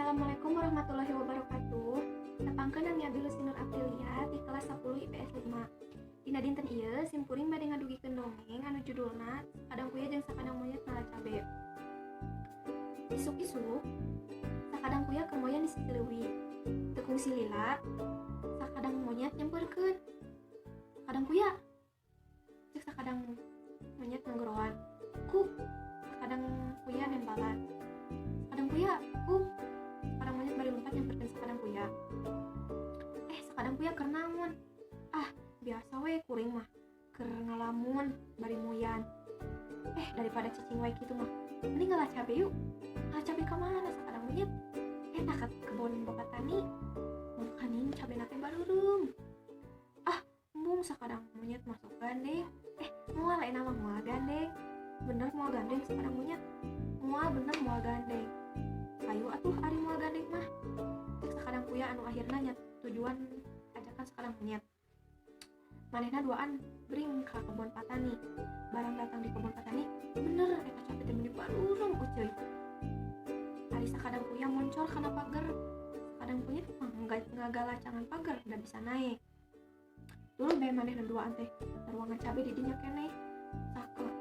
Assalamualaikum warahmatullahi wabarakatuh. Nepangkeun nami Abi Lusinur Aprilia di kelas 10 IPS 5. Dina dinten ieu simkuring bade ngadugikeun dongeng anu judulna Sakadang Kuya jeung Sakadang Monyet Nala Cabe. Isuk-isuk sakadang kuya keur moyan di sisi leuwih. Teu kungsi lila, sakadang monyet nyampeurkeun. Sakadang kuya, ceuk sakadang monyet nganggoroan. Ku, sakadang kuya nembalan. Sakadang kuya, sakadang monyet bari lompat nyamperkeun sakadang kuya. Sakadang kuya keur naon? Biasa we kuring mah keur ngalamun bari moyan. Daripada cicing wae kitu mah, mending ngalah cabe yuk. Ngalah cabe ka mana sakadang monyet? Eta ka kebon bapak tani. Mun kaning cabena teh barureum. Embung sakadang monyet masuk gandeng. Moal lain mah moal gandeng. Bener moal gandeng sakadang monyet. Moal bener moal gandeng. Ayo atuh ari moal gandeng mah. Cek sakadang kuya anu akhirna nya tujuan ajakan sakadang monyet. Manehna duaan bring ka kebon patani. Barang datang di kebon patani, bener eta cabe teh meuni barureum uceuy. Ari sakadang kuya moncor kana pagar. Sakadang monyet mah ngagalacangan pagar da bisa naik. Dulu bae manehna duaan teh ruangan cabe di dinya keneh. Sakel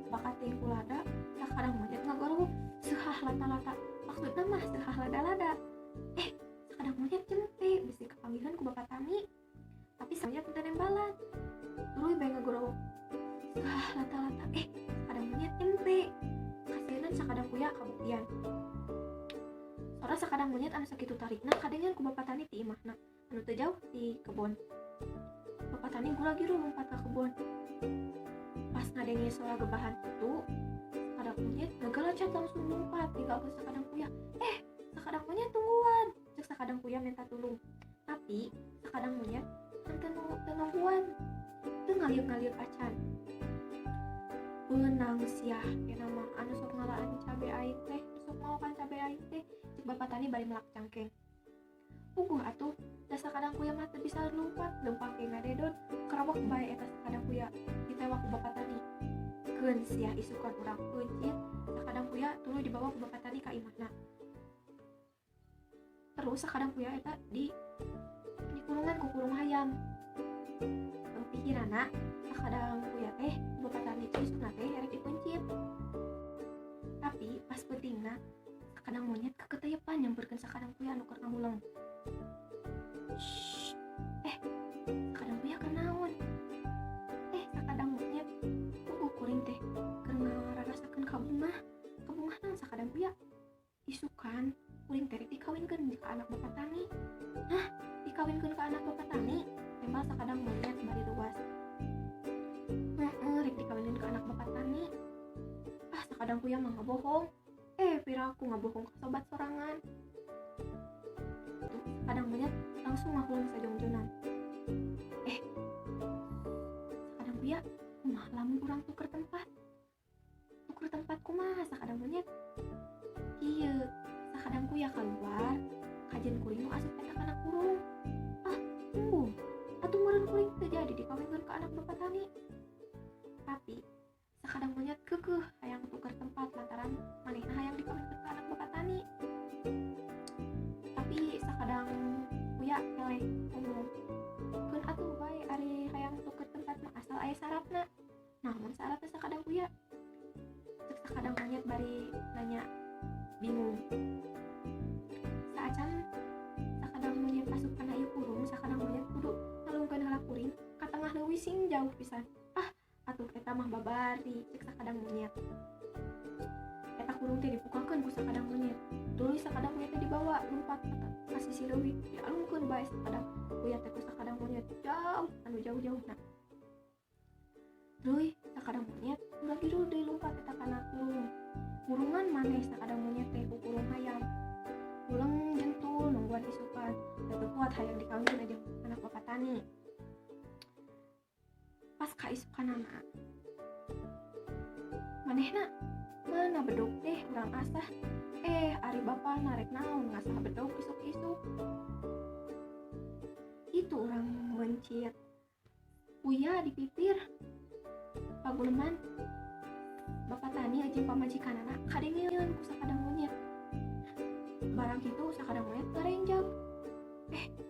bakat teh kulada sakadang monyet ngagorowok seuhah lata-lata. Maksudna mah seuhah lada-lada. Sakadang monyet cempe bisi kapanggihan ku bapak tani. Tapi monyet teu nembalan. Dulu bae ngagorowok seuhah lata-lata. Sakadang monyet cempe. Kasienan sakadang kuya kabuktian. Sora sakadang monyet anu sakitu tarikna kadengan ku bapak tani ti imahna anu teu jauh di kebon. Bapak tani gula-giru lompat ka kebon. Pas ngadengi suara gebahan itu, sakadang monyet ngagalacat langsung lompat tinggalkeun sakadang kuya. Sakadang monyet tungguan, cek sakadang kuya minta tulung. Tapi sakadang monyet teu nungguan, teu ngaliuk-ngaliuk acan. Beunang siah kena mah anu sok ngalaan cabe aing teh, sok maokan cabe aing teh, cek bapak tani bari melak cangkeng. Puguh atuh, da sakadang kuya mah teu bisa lompat, leumpang ke ngadedon, karawak bae eta sakadang kuya ditewak ku bapak tani. Keun sia isukan urang peuncit, sakadang kuya tuluy dibawa ku bapak tani ka imahna. Terus sakadang kuya eta dikurungan ku kurung hayam. Pikiranna sakadang kuya teh bapak tani teh isukna teh erek dipencit. Tapi pas peutingna sakadang monyet kaketeyepan nyamperkeun sakadang kuya anu keur ngahuleng. Sakadang kuya keur naon? Sakadang monyet kuring teh keur ngararasakeun kabungah. Kabungah naon sakadang kuya? Isukan kuring teh dikawinkeun ka anak bapak tani. Dikawinkeun ka anak bapak tani? Tembal sakadang monyet bari luas. Rek dikawinkeun ka anak bapak tani. Sakadang kuya mah ngabohong. Piraku ngabohong ka sobat sorangan. Sakadang monyet langsung ngahuleng sajongjonan. Sakadang kuya, kumaha lamun urang tuker tempat? Tuker tempat kumaha sakadang monyet? Ieu, sakadang kuya keluar, kajen kuring nu asup eta kana kurung. Embung, atuh meureun kuring teu jadi dikawinkeun ka anak bapak tani. Tapi sakadang monyet keukeuh hayang tuker tempat lantaran manehna hayang dikawinkeun ka anak bapak tani. Tapi sakadang kuya eleh ngomong, keun atuh bae ari hayang tuker tempat mah asal aya syaratna. Namun syaratna sakadang kuya? Cek sakadang monyet bari nanya bingung. Saacan sakadang monyet asup kana ieu kurung, sakadang monyet kudu ngalungkeun heula kuring ka tengah leuwih sing jauh pisan. Atuh eta mah babari, cek sakadang monyet. Eta kurung teh dibukakeun ku sakadang monyet. Tuluy sakadang monyet teh dibawa lompat ka sisi leuwih, dialungkeun bae sakadang kuya teh ku sakadang monyet jauh, anu jauh-jauhna. Tuluy sakadang monyet gula-giru deui lompat eta kana kurung. Kurungan maneh sakadang monyet teh ku kurung hayam. Uleng jentul nungguan isukan, teu kuat hayang dikawinkeun jeung anak bapak tani. Pas ka isukanana, manehna mana bedog teh urang asah. Ari bapa narek naon ngasah bedog isuk-isuk. Itu urang mencit. Kuya dipipir. Paguleman bapak tani jeung pamajikanana kadengeun ku sakadang monyet. barang itu sakadang monyet ngarenjang.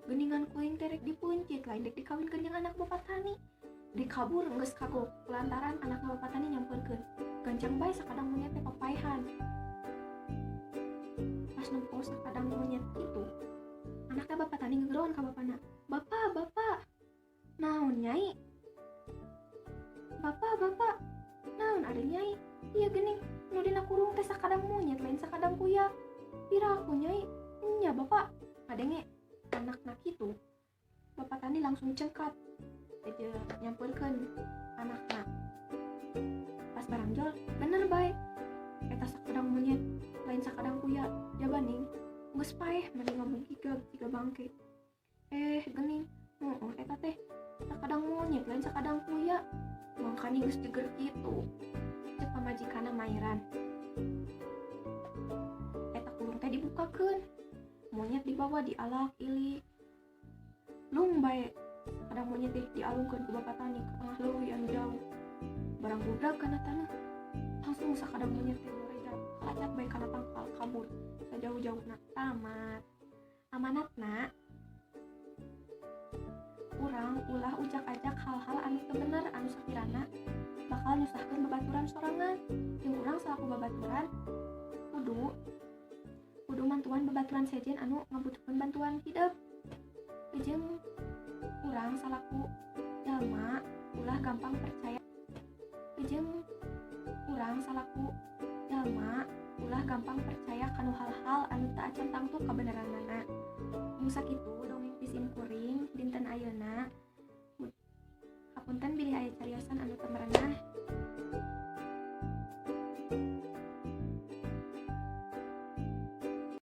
Geningan kuing terek dipuncit lain dek dikawinkeun jeung anak bapak tani. Dikabur geus kagok lantaran anak bapak tani nyamperkeun. Gancang bae sakadang monyet teh papaehan. Pas nempo sakadang monyet kitu, anak teh bapak tani ngegeroan ka bapana. Bapak, naon nyai? Bapak, naon ari nyai? Iya geuning, nu dina kurung teh sakadang monyet lain sakadang kuya. Piraku nyai? Nya bapak, ngadenge anak kitu. Bapak tani langsung cengkat aja nyamperkeun anakna. Pas barangjol bener bae eta sakadang monyet lain sakadang kuya. Jabaning geus paeh mani ngabugigag jiga bangke. Geuning, eta teh sakadang monyet lain sakadang kuya. Mangkani geus jeger kitu. Cek pamajikanna Mairan. Eta kurung teh dibukakeun. Monyet dibawa dialak ilik. Lung bae sakadang monyet teh dialungkeun ku bapak tani ke tengah leuwih anu jauh. Barang budak kana tanah. Langsung sakadang monyet teh mereda kalacat bae kana tangkal kabur sajauh-jauhna. Tamat. Amanatna urang ulah ujak-ajak hal-hal anu teu bener anu sakirana bakal nyusahkeun babaturan sorangan. Jeung urang salaku babaturan kudu mantuan babaturan sejen anu ngabutuhkeun bantuan hidup. Jeung urang salaku jalma ulah gampang percaya. Jeung urang salaku jalma ulah gampang percaya kanu hal-hal anu teu acan tangtu kabeneranana. Mun sakitu dongeng pisin kuring dinten ayeuna. Hapunten bilih aya cariosan anu teu merenah.